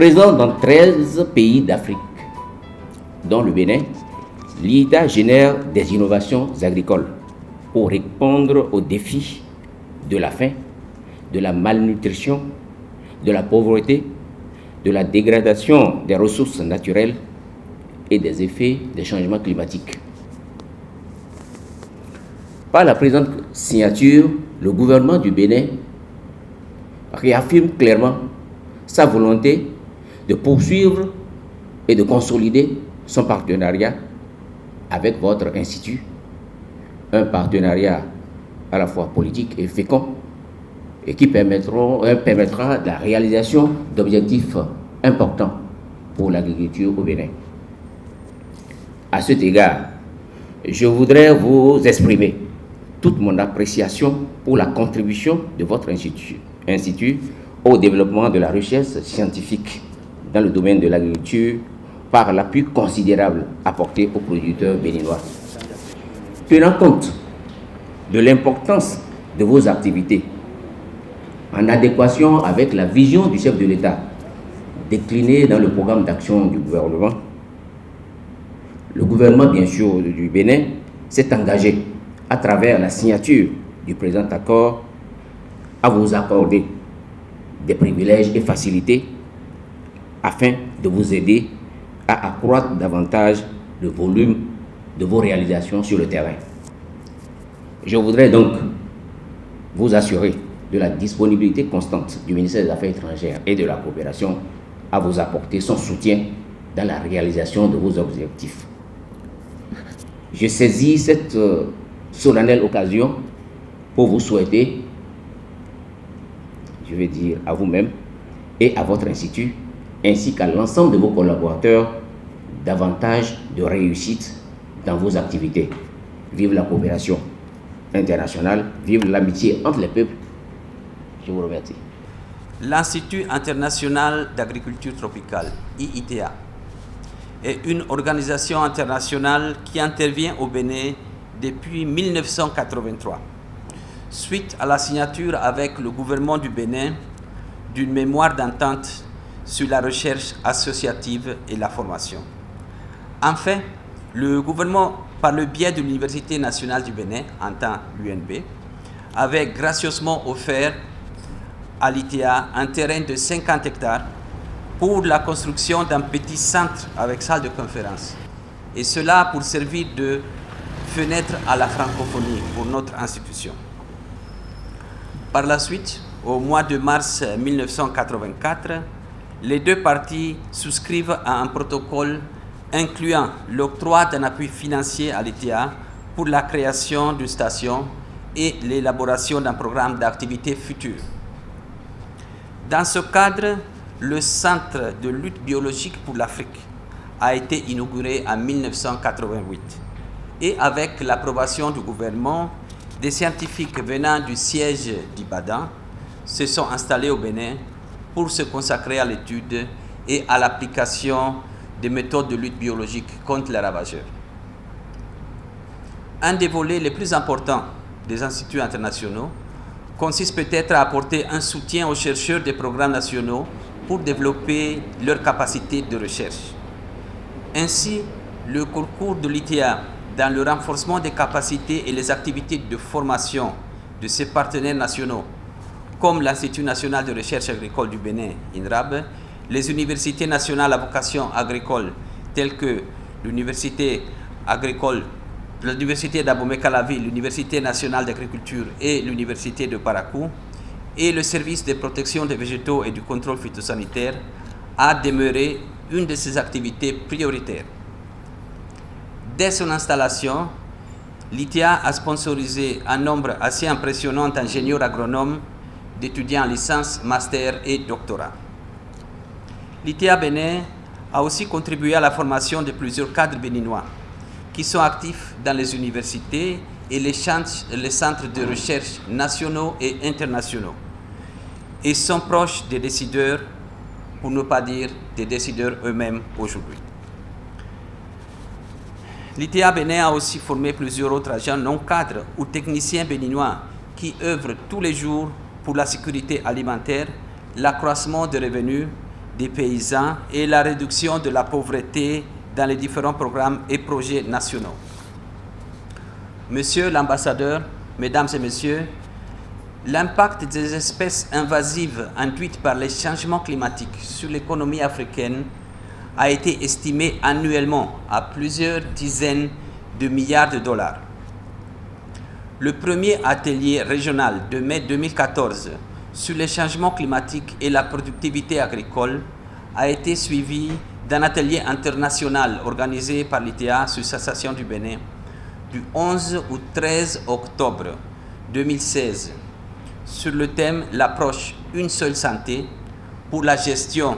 Présent dans 13 pays d'Afrique, dont le Bénin, l'IITA génère des innovations agricoles pour répondre aux défis de la faim, de la malnutrition, de la pauvreté, de la dégradation des ressources naturelles et des effets des changements climatiques. Par la présente signature, le gouvernement du Bénin réaffirme clairement sa volonté de poursuivre et de consolider son partenariat avec votre institut, un partenariat à la fois politique et fécond, et qui permettra la réalisation d'objectifs importants pour l'agriculture au Bénin. À cet égard, je voudrais vous exprimer toute mon appréciation pour la contribution de votre institut au développement de la recherche scientifique dans le domaine de l'agriculture par l'appui considérable apporté aux producteurs béninois. Tenant compte de l'importance de vos activités, en adéquation avec la vision du chef de l'État déclinée dans le programme d'action du gouvernement, le gouvernement, bien sûr, du Bénin s'est engagé à travers la signature du présent accord à vous accorder des privilèges et facilités afin de vous aider à accroître davantage le volume de vos réalisations sur le terrain. Je voudrais donc vous assurer de la disponibilité constante du ministère des Affaires étrangères et de la coopération à vous apporter son soutien dans la réalisation de vos objectifs. Je saisis cette solennelle occasion pour vous souhaiter, je vais dire à vous-même et à votre institut, ainsi qu'à l'ensemble de vos collaborateurs, davantage de réussite dans vos activités. Vive la coopération internationale, vive l'amitié entre les peuples. Je vous remercie. L'Institut international d'agriculture tropicale, IITA, est une organisation internationale qui intervient au Bénin depuis 1983, suite à la signature avec le gouvernement du Bénin d'une mémoire d'entente sur la recherche associative et la formation. Enfin, le gouvernement, par le biais de l'Université nationale du Bénin, en temps l'UNB, avait gracieusement offert à l'ITA un terrain de 50 hectares pour la construction d'un petit centre avec salle de conférence. Et cela pour servir de fenêtre à la francophonie pour notre institution. Par la suite, au mois de mars 1984, les deux parties souscrivent à un protocole incluant l'octroi d'un appui financier à l'ITA pour la création d'une station et l'élaboration d'un programme d'activité future. Dans ce cadre, le Centre de lutte biologique pour l'Afrique a été inauguré en 1988 et avec l'approbation du gouvernement, des scientifiques venant du siège d'Ibadan se sont installés au Bénin pour se consacrer à l'étude et à l'application des méthodes de lutte biologique contre les ravageurs. Un des volets les plus importants des instituts internationaux consiste peut-être à apporter un soutien aux chercheurs des programmes nationaux pour développer leurs capacités de recherche. Ainsi, le concours de l'ITA dans le renforcement des capacités et les activités de formation de ses partenaires nationaux, comme l'Institut national de recherche agricole du Bénin, INRAB, les universités nationales à vocation agricole, telles que l'Université agricole, l'Université d'Abomey-Calavi, l'Université nationale d'agriculture et l'Université de Parakou, et le service de protection des végétaux et du contrôle phytosanitaire, a demeuré une de ses activités prioritaires. Dès son installation, l'ITA a sponsorisé un nombre assez impressionnant d'ingénieurs agronomes, d'étudiants en licence, master et doctorat. L'ITA Bénin a aussi contribué à la formation de plusieurs cadres béninois qui sont actifs dans les universités et les centres de recherche nationaux et internationaux et sont proches des décideurs, pour ne pas dire des décideurs eux-mêmes aujourd'hui. L'ITA Bénin a aussi formé plusieurs autres agents non cadres ou techniciens béninois qui œuvrent tous les jours pour la sécurité alimentaire, l'accroissement des revenus des paysans et la réduction de la pauvreté dans les différents programmes et projets nationaux. Monsieur l'ambassadeur, mesdames et messieurs, l'impact des espèces invasives induites par les changements climatiques sur l'économie africaine a été estimé annuellement à plusieurs dizaines de milliards de dollars. Le premier atelier régional de mai 2014 sur les changements climatiques et la productivité agricole a été suivi d'un atelier international organisé par l'ITA sur Association du Bénin du 11 au 13 octobre 2016 sur le thème « L'approche Une seule santé pour la gestion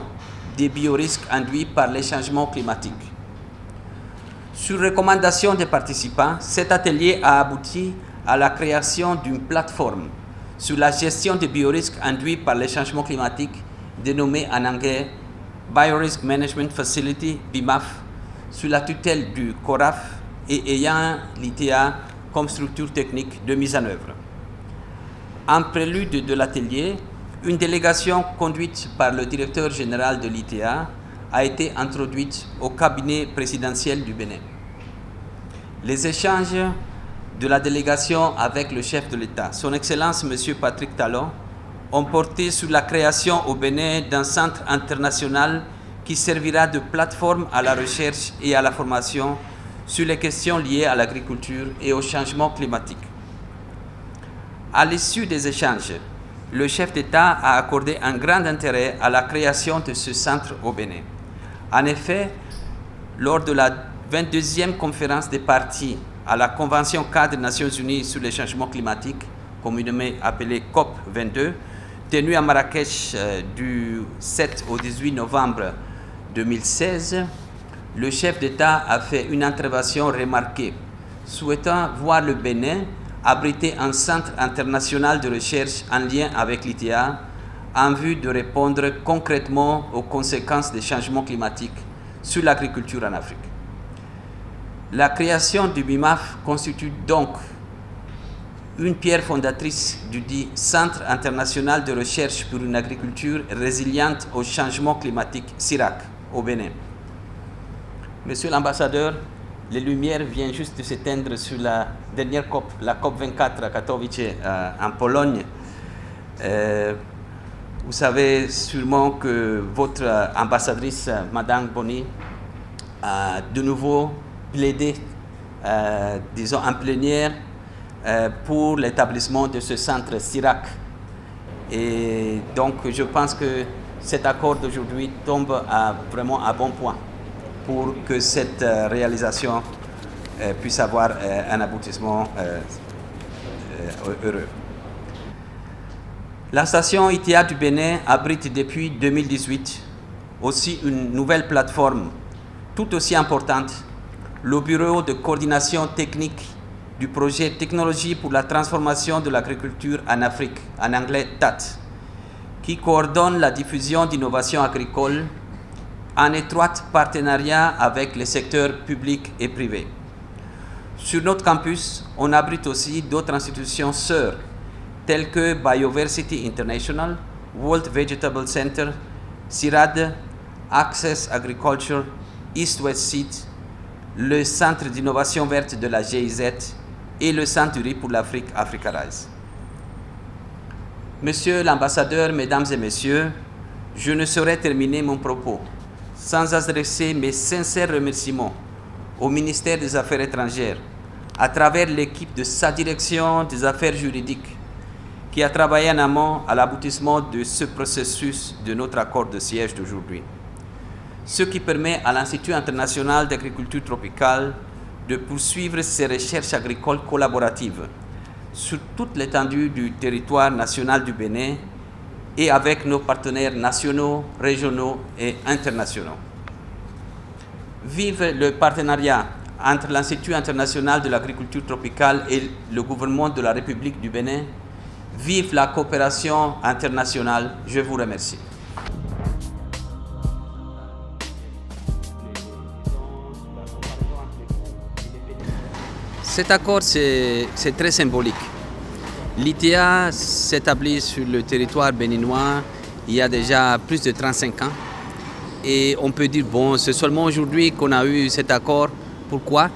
des biorisques induits par les changements climatiques ». Sur recommandation des participants, cet atelier a abouti à la création d'une plateforme sur la gestion des biorisques induits par les changements climatiques, dénommée en anglais Biorisk Management Facility, BIMAF, sous la tutelle du CORAF et ayant l'ITA comme structure technique de mise en œuvre. En prélude de l'atelier, une délégation conduite par le directeur général de l'ITA a été introduite au cabinet présidentiel du Bénin. Les échanges de la délégation avec le chef de l'État, son Excellence M. Patrick Talon, ont porté sur la création au Bénin d'un centre international qui servira de plateforme à la recherche et à la formation sur les questions liées à l'agriculture et au changement climatique. À l'issue des échanges, le chef d'État a accordé un grand intérêt à la création de ce centre au Bénin. En effet, lors de la 22e conférence des parties à la Convention cadre des Nations Unies sur les changements climatiques, communément appelée COP22, tenue à Marrakech du 7 au 18 novembre 2016, le chef d'État a fait une intervention remarquée, souhaitant voir le Bénin abriter un centre international de recherche en lien avec l'ITA en vue de répondre concrètement aux conséquences des changements climatiques sur l'agriculture en Afrique. La création du BIMAF constitue donc une pierre fondatrice du dit Centre international de recherche pour une agriculture résiliente au changement climatique, CIRAC, au Bénin. Monsieur l'ambassadeur, les lumières viennent juste de s'éteindre sur la dernière COP, la COP 24 à Katowice, en Pologne. Vous savez sûrement que votre ambassadrice, Madame Boni, a de nouveau plaidé, disons en plénière, pour l'établissement de ce centre CIRAC. Et donc, je pense que cet accord d'aujourd'hui tombe vraiment à bon point pour que cette réalisation puisse avoir un aboutissement heureux. La station ITA du Bénin abrite depuis 2018 aussi une nouvelle plateforme tout aussi importante, le Bureau de coordination technique du projet Technologie pour la transformation de l'agriculture en Afrique, en anglais TAT, qui coordonne la diffusion d'innovations agricoles en étroit partenariat avec les secteurs publics et privés. Sur notre campus, on abrite aussi d'autres institutions sœurs, telles que Bioversity International, World Vegetable Center, CIRAD, Access Agriculture, East-West Seed, le Centre d'innovation verte de la GIZ et le Centre du riz pour l'Afrique, Africa Rise. Monsieur l'ambassadeur, mesdames et messieurs, je ne saurais terminer mon propos sans adresser mes sincères remerciements au ministère des Affaires étrangères, à travers l'équipe de sa direction des affaires juridiques, qui a travaillé en amont à l'aboutissement de ce processus de notre accord de siège d'aujourd'hui. Ce qui permet à l'Institut international d'agriculture tropicale de poursuivre ses recherches agricoles collaboratives sur toute l'étendue du territoire national du Bénin et avec nos partenaires nationaux, régionaux et internationaux. Vive le partenariat entre l'Institut international de l'agriculture tropicale et le gouvernement de la République du Bénin. Vive la coopération internationale. Je vous remercie. Cet accord, c'est très symbolique. L'ITA s'établit sur le territoire béninois il y a déjà plus de 35 ans Et on peut dire, bon, c'est seulement aujourd'hui qu'on a eu cet accord. Pourquoi?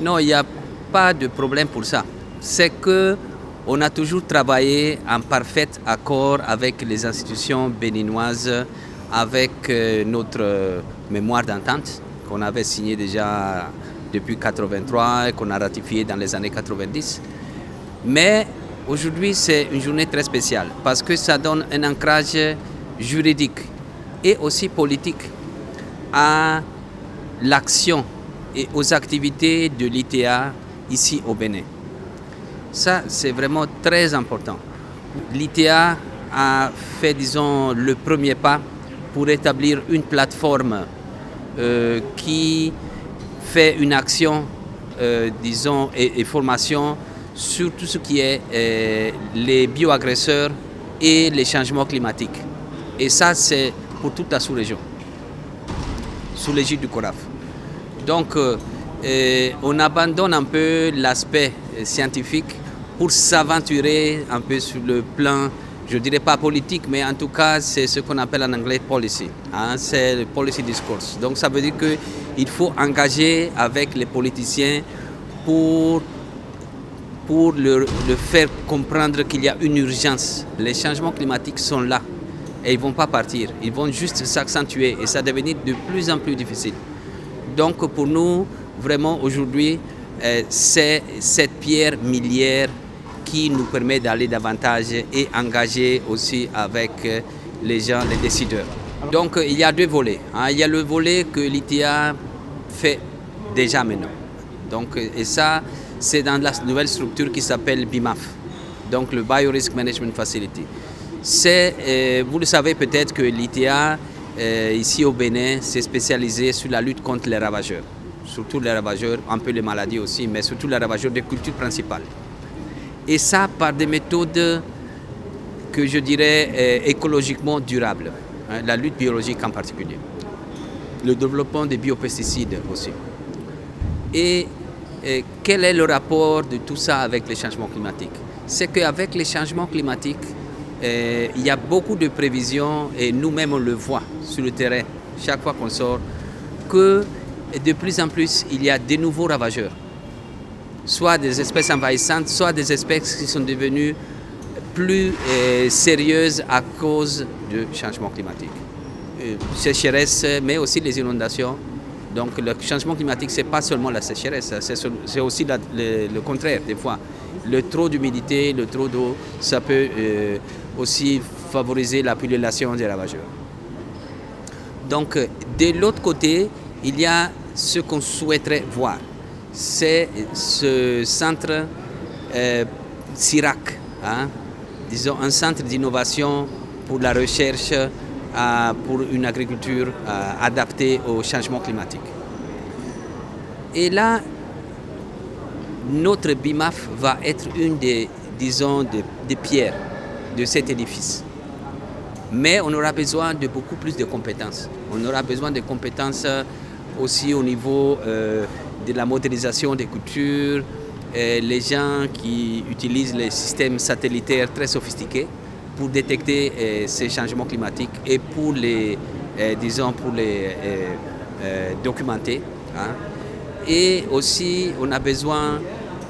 Non, il n'y a pas de problème pour ça. C'est qu'on a toujours travaillé en parfait accord avec les institutions béninoises, avec notre mémoire d'entente qu'on avait signé déjà depuis 1983 et qu'on a ratifié dans les années 90. Mais aujourd'hui, c'est une journée très spéciale parce que ça donne un ancrage juridique et aussi politique à l'action et aux activités de l'ITA ici au Bénin. Ça, c'est vraiment très important. L'ITA a fait, disons, le premier pas pour établir une plateforme qui fait une action, disons, et formation sur tout ce qui est les bioagresseurs et les changements climatiques. Et ça, c'est pour toute la sous-région, sous l'égide du CORAF. Donc, on abandonne un peu l'aspect scientifique pour s'aventurer un peu sur le plan, je ne dirais pas politique, mais en tout cas, c'est ce qu'on appelle en anglais policy. Hein, c'est le policy discourse. Donc, ça veut dire qu'il faut engager avec les politiciens pour leur faire comprendre qu'il y a une urgence. Les changements climatiques sont là et ils ne vont pas partir. Ils vont juste s'accentuer et ça va devenir de plus en plus difficile. Donc, pour nous, vraiment, aujourd'hui, c'est cette pierre miliaire qui nous permet d'aller davantage et engager aussi avec les gens, les décideurs. Donc il y a deux volets. Hein. Il y a le volet que l'ITA fait déjà maintenant. Donc, et ça, c'est dans la nouvelle structure qui s'appelle BIMAF, donc le Biorisk Management Facility. Vous le savez peut-être que l'ITA, ici au Bénin, s'est spécialisé sur la lutte contre les ravageurs. Surtout les ravageurs, un peu les maladies aussi, mais surtout les ravageurs des cultures principales. Et ça par des méthodes que je dirais écologiquement durables, hein, la lutte biologique en particulier, le développement des biopesticides aussi. Et quel est le rapport de tout ça avec les changements climatiques? C'est qu'avec les changements climatiques, il y a beaucoup de prévisions, et nous-mêmes on le voit sur le terrain, chaque fois qu'on sort, que de plus en plus il y a de nouveaux ravageurs. Soit des espèces envahissantes, soit des espèces qui sont devenues plus sérieuses à cause du changement climatique. Sécheresse, mais aussi les inondations. Donc le changement climatique, ce n'est pas seulement la sécheresse, c'est aussi le contraire des fois. Le trop d'humidité, le trop d'eau, ça peut aussi favoriser la pullulation des ravageurs. Donc de l'autre côté, il y a ce qu'on souhaiterait voir. C'est ce centre CIRAC, hein, disons un centre d'innovation pour la recherche, pour une agriculture adaptée au changement climatique. Et là, notre BIMAF va être une des pierres de cet édifice. Mais on aura besoin de beaucoup plus de compétences. On aura besoin de compétences aussi au niveau de la modélisation des cultures, les gens qui utilisent les systèmes satellitaires très sophistiqués pour détecter ces changements climatiques et pour les documenter. Hein. Et aussi, on a besoin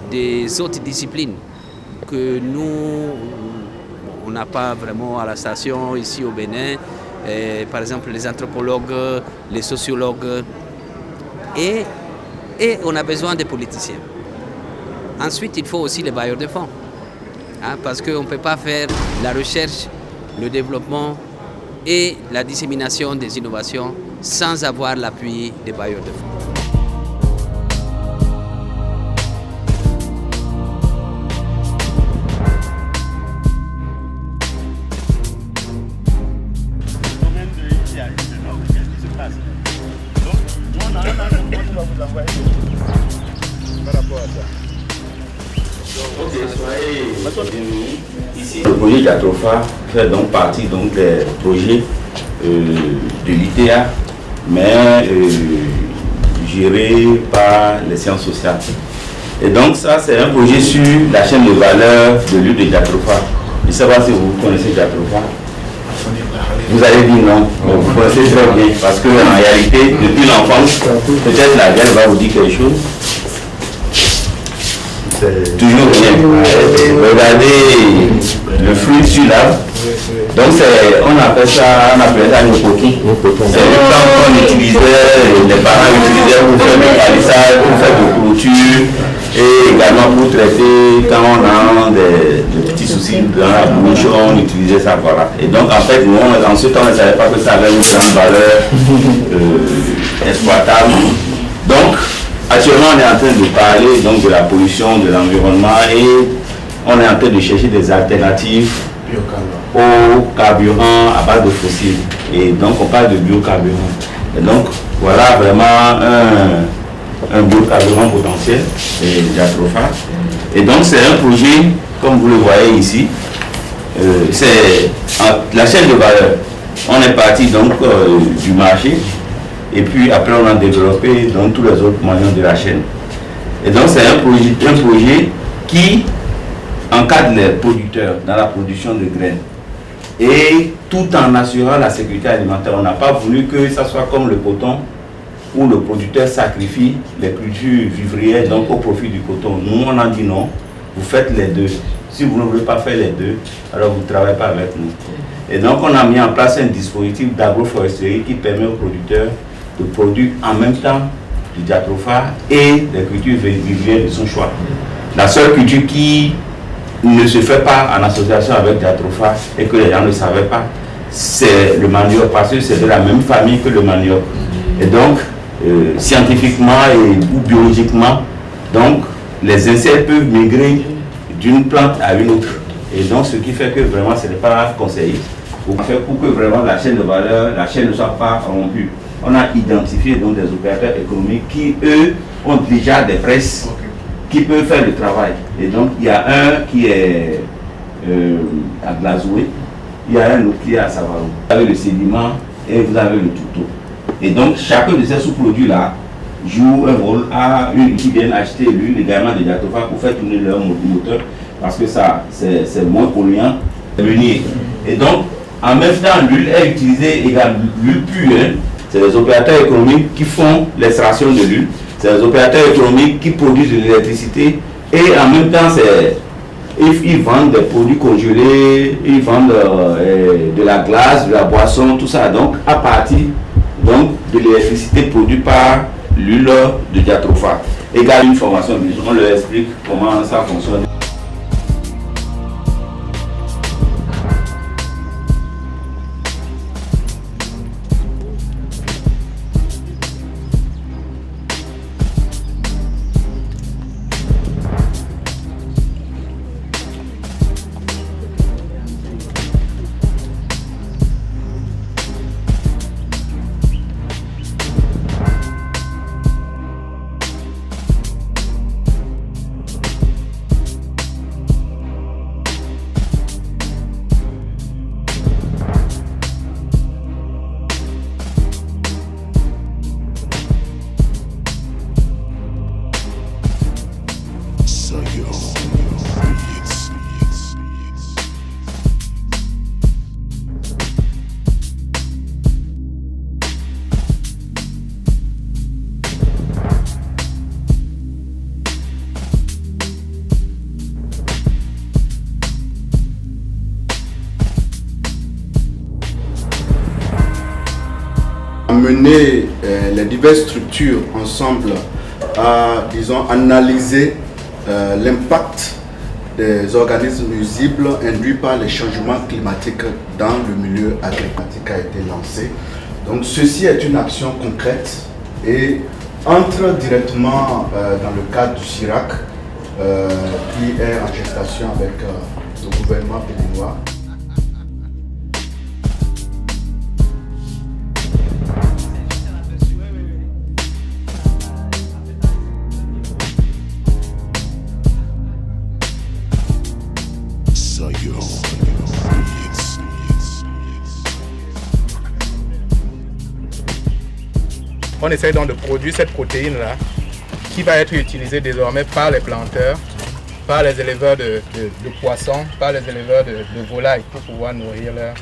des autres disciplines que nous, on n'a pas vraiment à la station ici au Bénin. Par exemple, les anthropologues, les sociologues. Et on a besoin des politiciens. Ensuite, il faut aussi les bailleurs de fonds. Hein, parce qu'on ne peut pas faire la recherche, le développement et la dissémination des innovations sans avoir l'appui des bailleurs de fonds. Ici, le projet Jatropha fait donc partie des projets de l'ITA, mais géré par les sciences sociales. Et donc ça, c'est un projet sur la chaîne de valeur de l'huile de Jatropha. Je ne sais pas si vous connaissez Jatropha. Vous allez dire non, mais vous pensez très bien, parce qu'en réalité, depuis l'enfance, peut-être la guerre va vous dire quelque chose. Toujours bien. Regardez le fruit sur l'arbre. Donc on appelle ça une coquille. C'est le temps qu'on utilisait, les parents utilisaient pour faire des palissages, pour faire des clôtures et également pour traiter quand on a des petits soucis dans la bouche, on utilisait ça, voilà. Et donc en fait, nous, en ce temps, on ne savait pas que ça avait une grande valeur exploitable. Donc, actuellement, on est en train de parler donc, de la pollution, de l'environnement et on est en train de chercher des alternatives au carburant à base de fossiles. Et donc, on parle de biocarburant. Et donc, voilà vraiment un biocarburant potentiel, c'est Jatropha. Et donc, c'est un projet, comme vous le voyez ici, c'est la chaîne de valeur. On est parti donc du marché. Et puis après, on a développé donc, tous les autres moyens de la chaîne. Et donc, c'est un projet qui encadre les producteurs dans la production de graines. Et tout en assurant la sécurité alimentaire. On n'a pas voulu que ça soit comme le coton, où le producteur sacrifie les cultures vivrières donc, au profit du coton. Nous, on a dit non, vous faites les deux. Si vous ne voulez pas faire les deux, alors vous ne travaillez pas avec nous. Et donc, on a mis en place un dispositif d'agroforesterie qui permet aux producteurs de produire en même temps du Jatropha et des cultures vivrières de son choix. La seule culture qui ne se fait pas en association avec Jatropha et que les gens ne savaient pas, c'est le manioc, parce que c'est de la même famille que le manioc. Et donc, scientifiquement ou biologiquement, donc, les insectes peuvent migrer d'une plante à une autre. Et donc, ce qui fait que vraiment, ce n'est pas conseillé. Pour que vraiment la chaîne de valeur, la chaîne ne soit pas rompue. On a identifié donc des opérateurs économiques qui, eux, ont déjà des presses qui peuvent faire le travail. Et donc, il y a un qui est à Glazoué, il y a un autre qui est à Savarou. Vous avez le sédiment et vous avez le tuto. Et donc, chacun de ces sous-produits-là joue un rôle à une qui viennent acheter l'huile également de Jatropha pour faire tourner leur moteur parce que ça, c'est moins polluant. Et donc, en même temps, l'huile est utilisée également, l'huile pure. C'est les opérateurs économiques qui font l'extraction de l'huile. C'est les opérateurs économiques qui produisent de l'électricité. Et en même temps, ils vendent des produits congelés, ils vendent de la glace, de la boisson, tout ça. Donc, à partir donc, de l'électricité produite par l'huile de Jatropha. Également une formation, on leur explique comment ça fonctionne. Mener les diverses structures ensemble à, disons, analyser l'impact des organismes nuisibles induits par les changements climatiques dans le milieu agricole a été lancé. Donc ceci est une action concrète et entre directement dans le cadre du CIRAC qui est en gestation avec le gouvernement béninois. On essaie donc de produire cette protéine-là qui va être utilisée désormais par les planteurs, par les éleveurs de poissons, par les éleveurs de volailles pour pouvoir nourrir leur.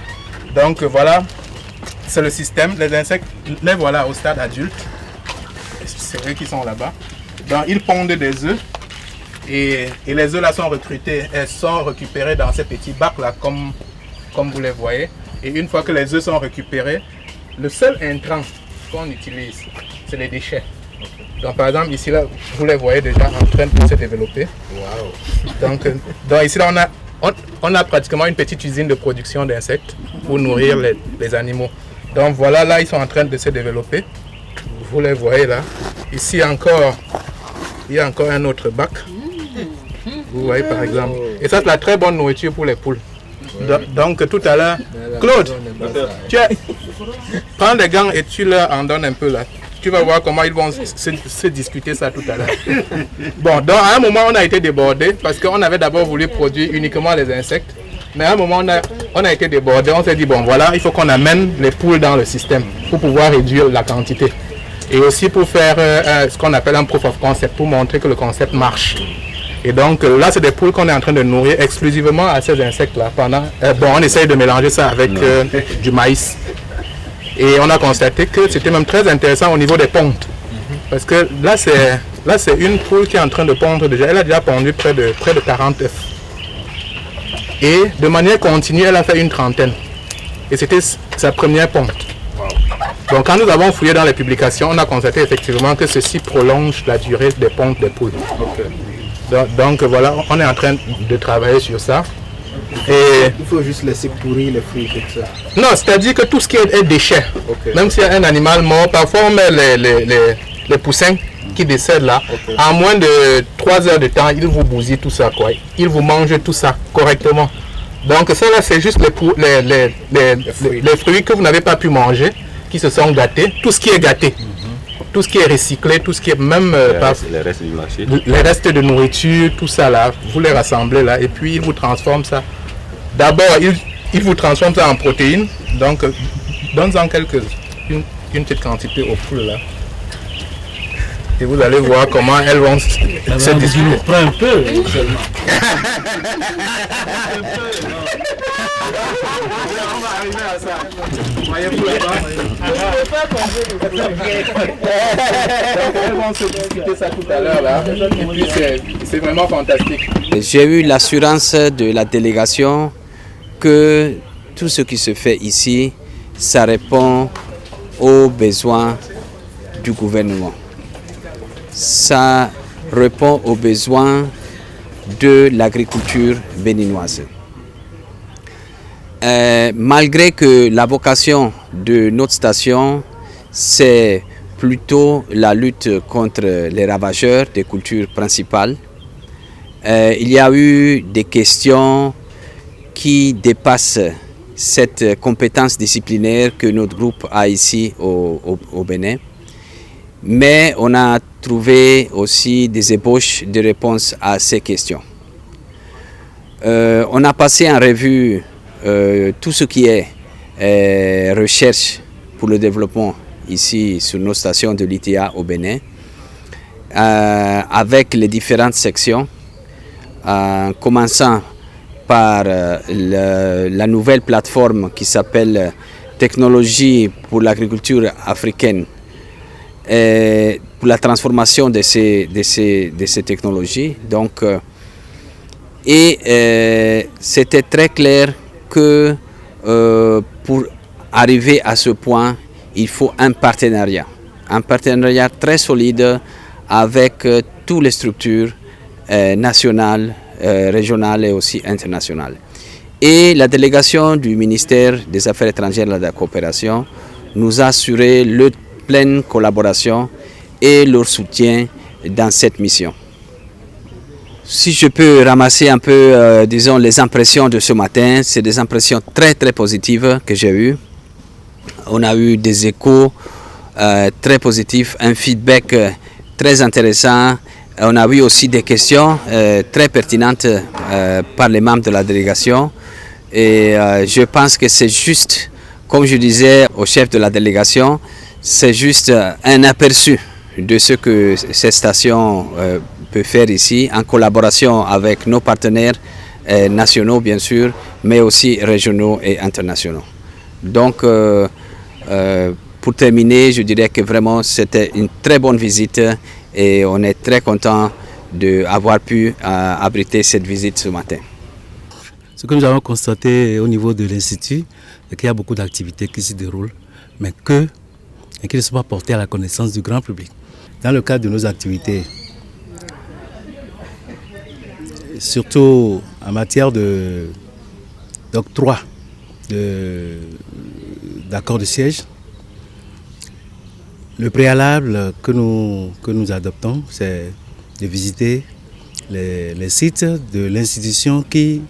Donc voilà, c'est le système. Les insectes, les voilà au stade adulte. C'est eux qui sont là-bas. Donc, ils pondent des œufs. Et les œufs là sont recrutés, elles sont récupérées dans ces petits bacs là, comme vous les voyez. Et une fois que les œufs sont récupérés, le seul intrant qu'on utilise, c'est les déchets. Donc par exemple ici là, vous les voyez déjà en train de se développer. Wow. Donc ici là on a pratiquement une petite usine de production d'insectes pour nourrir les animaux. Donc voilà, là ils sont en train de se développer. Vous les voyez là. Ici encore, il y a encore un autre bac. Vous voyez par exemple. Et ça c'est la très bonne nourriture pour les poules. Donc tout à l'heure, Claude, prends les gants et tu leur en donnes un peu là. Tu vas voir comment ils vont se discuter ça tout à l'heure. Bon, donc à un moment on a été débordé parce qu'on avait d'abord voulu produire uniquement les insectes. Mais à un moment on a été débordé, on s'est dit bon voilà, il faut qu'on amène les poules dans le système pour pouvoir réduire la quantité. Et aussi pour faire ce qu'on appelle un proof of concept, pour montrer que le concept marche. Et donc là, c'est des poules qu'on est en train de nourrir exclusivement à ces insectes-là. On essaye de mélanger ça avec du maïs. Et on a constaté que c'était même très intéressant au niveau des pontes. Parce que là, c'est une poule qui est en train de pondre déjà. Elle a déjà pondu près de 40 œufs. Et de manière continue, elle a fait une trentaine. Et c'était sa première ponte. Donc quand nous avons fouillé dans les publications, on a constaté effectivement que ceci prolonge la durée des pontes des poules. Donc voilà, on est en train de travailler sur ça. Et il faut juste laisser pourrir les fruits comme ça. Non, c'est-à-dire que tout ce qui est déchets, même s'il y a un animal mort, parfois on met les poussins qui décèdent là. En moins de 3 heures de temps, ils vous bousillent tout ça, quoi. Ils vous mangent tout ça correctement. Donc ça là, c'est juste les fruits que vous n'avez pas pu manger, qui se sont gâtés, tout ce qui est gâté. Tout ce qui est recyclé, tout ce qui est même les restes du marché. Les restes de nourriture, tout ça là, vous les rassemblez là et puis ils vous transforment ça. D'abord, ils vous transforment ça en protéines. Donc, donne-en une petite quantité aux poules là. Et vous allez voir comment elles vont se discuter. Prends un peu seulement. On va arriver à ça. Voyez-vous là-bas. Donc elles vont se discuter ça tout à l'heure là. Et puis c'est vraiment fantastique. J'ai eu l'assurance de la délégation que tout ce qui se fait ici, ça répond aux besoins du gouvernement. Ça répond aux besoins de l'agriculture béninoise. Malgré que la vocation de notre station, c'est plutôt la lutte contre les ravageurs des cultures principales, il y a eu des questions qui dépassent cette compétence disciplinaire que notre groupe a ici au Bénin. Mais on a trouvé aussi des ébauches de réponses à ces questions. On a passé en revue tout ce qui est recherche pour le développement ici sur nos stations de l'ITA au Bénin, avec les différentes sections, en commençant par la nouvelle plateforme qui s'appelle Technologie pour l'agriculture africaine, pour la transformation de ces technologies. Donc, c'était très clair que pour arriver à ce point, il faut un partenariat très solide avec toutes les structures nationales, régionales et aussi internationales. Et la délégation du ministère des Affaires étrangères et de la coopération nous a assuré leur pleine collaboration et leur soutien dans cette mission. Si je peux ramasser un peu, disons, les impressions de ce matin, c'est des impressions très très positives que j'ai eues. On a eu des échos très positifs, un feedback très intéressant. On a eu aussi des questions très pertinentes par les membres de la délégation. Et je pense que c'est juste, comme je disais au chef de la délégation, c'est juste un aperçu de ce que cette station peut faire ici, en collaboration avec nos partenaires nationaux bien sûr, mais aussi régionaux et internationaux. Donc Pour terminer, je dirais que vraiment c'était une très bonne visite et on est très content d'avoir pu abriter cette visite ce matin. Ce que nous avons constaté au niveau de l'Institut, c'est qu'il y a beaucoup d'activités qui se déroulent, mais qui ne sont pas portées à la connaissance du grand public. Dans le cadre de nos activités, surtout en matière d'octroi d'accords de siège, le préalable que nous adoptons, c'est de visiter les sites de l'institution qui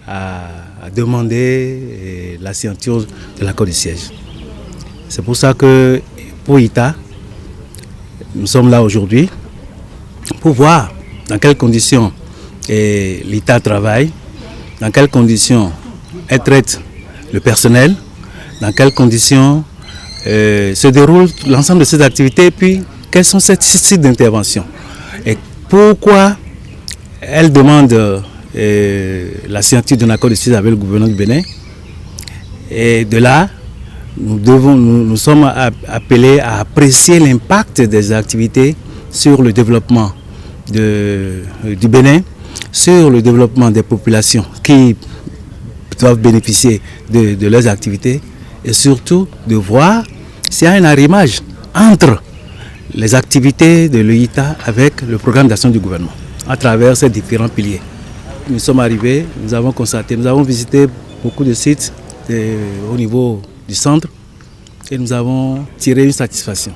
a demandé la signature de l'accord de siège. C'est pour ça que pour ITA, nous sommes là aujourd'hui pour voir dans quelles conditions l'ITA travaille, dans quelles conditions elle traite le personnel, dans quelles conditions se déroule l'ensemble de ces activités, et puis quels sont ces sites d'intervention et pourquoi elle demande la signature d'un accord de siège avec le gouvernement du Bénin. Et de là, nous sommes appelés à apprécier l'impact des activités sur le développement du Bénin, sur le développement des populations qui doivent bénéficier de leurs activités, et surtout de voir s'il y a un arrimage entre les activités de l'UITA avec le programme d'action du gouvernement à travers ces différents piliers. Nous sommes arrivés, nous avons constaté, nous avons visité beaucoup de sites au niveau du centre et nous avons tiré une satisfaction.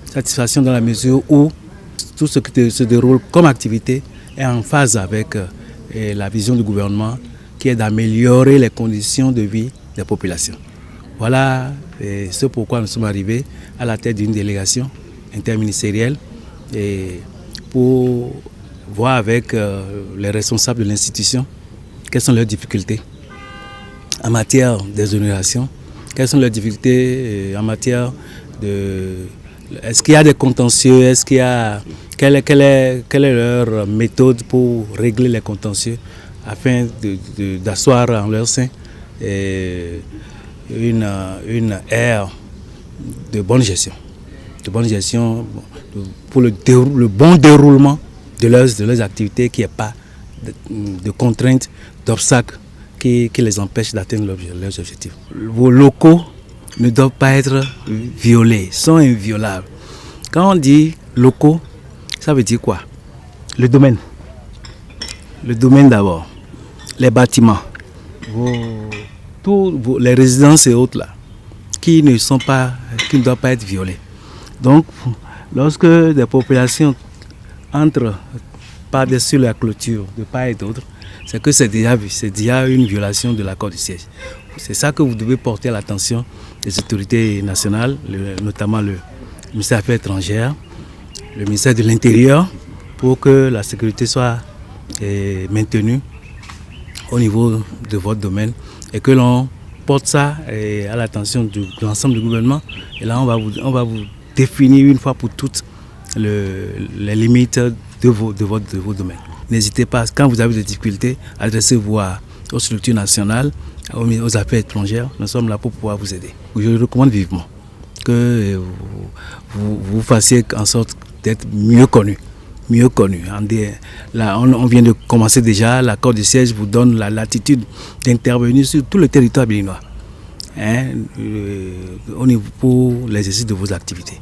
Satisfaction dans la mesure où tout ce qui se déroule comme activité est en phase avec la vision du gouvernement qui est d'améliorer les conditions de vie des populations. Voilà ce pourquoi nous sommes arrivés à la tête d'une délégation interministérielle et pour voir avec les responsables de l'institution quelles sont leurs difficultés en matière d'exonération, quelles sont leurs difficultés en matière de... Est-ce qu'il y a des contentieux, est-ce qu'il y a... Quelle est leur méthode pour régler les contentieux afin d'asseoir en leur sein une ère de bonne gestion pour le bon déroulement de leurs activités, qu'il n'y ait pas de contraintes, d'obstacles qui les empêchent d'atteindre leurs objectifs. Vos locaux ne doivent pas être violés, sont inviolables. Quand on dit locaux, ça veut dire quoi? Le domaine. Le domaine d'abord, les bâtiments, les résidences et autres là, qui ne doivent pas être violées. Donc, lorsque des populations entrent par-dessus la clôture de part et d'autre, c'est que c'est déjà une violation de l'accord de siège. C'est ça que vous devez porter à l'attention des autorités nationales, notamment le ministère des Affaires étrangères, le ministère de l'Intérieur, pour que la sécurité soit maintenue au niveau de votre domaine et que l'on porte ça à l'attention de l'ensemble du gouvernement. Et là, on va vous définir une fois pour toutes les limites de vos domaines. N'hésitez pas, quand vous avez des difficultés, adressez-vous aux structures nationales, aux affaires étrangères. Nous sommes là pour pouvoir vous aider. Je recommande vivement que vous fassiez en sorte d'être mieux connu. Là, on vient de commencer déjà, l'accord de siège vous donne la latitude d'intervenir sur tout le territoire béninois pour l'exercice de vos activités.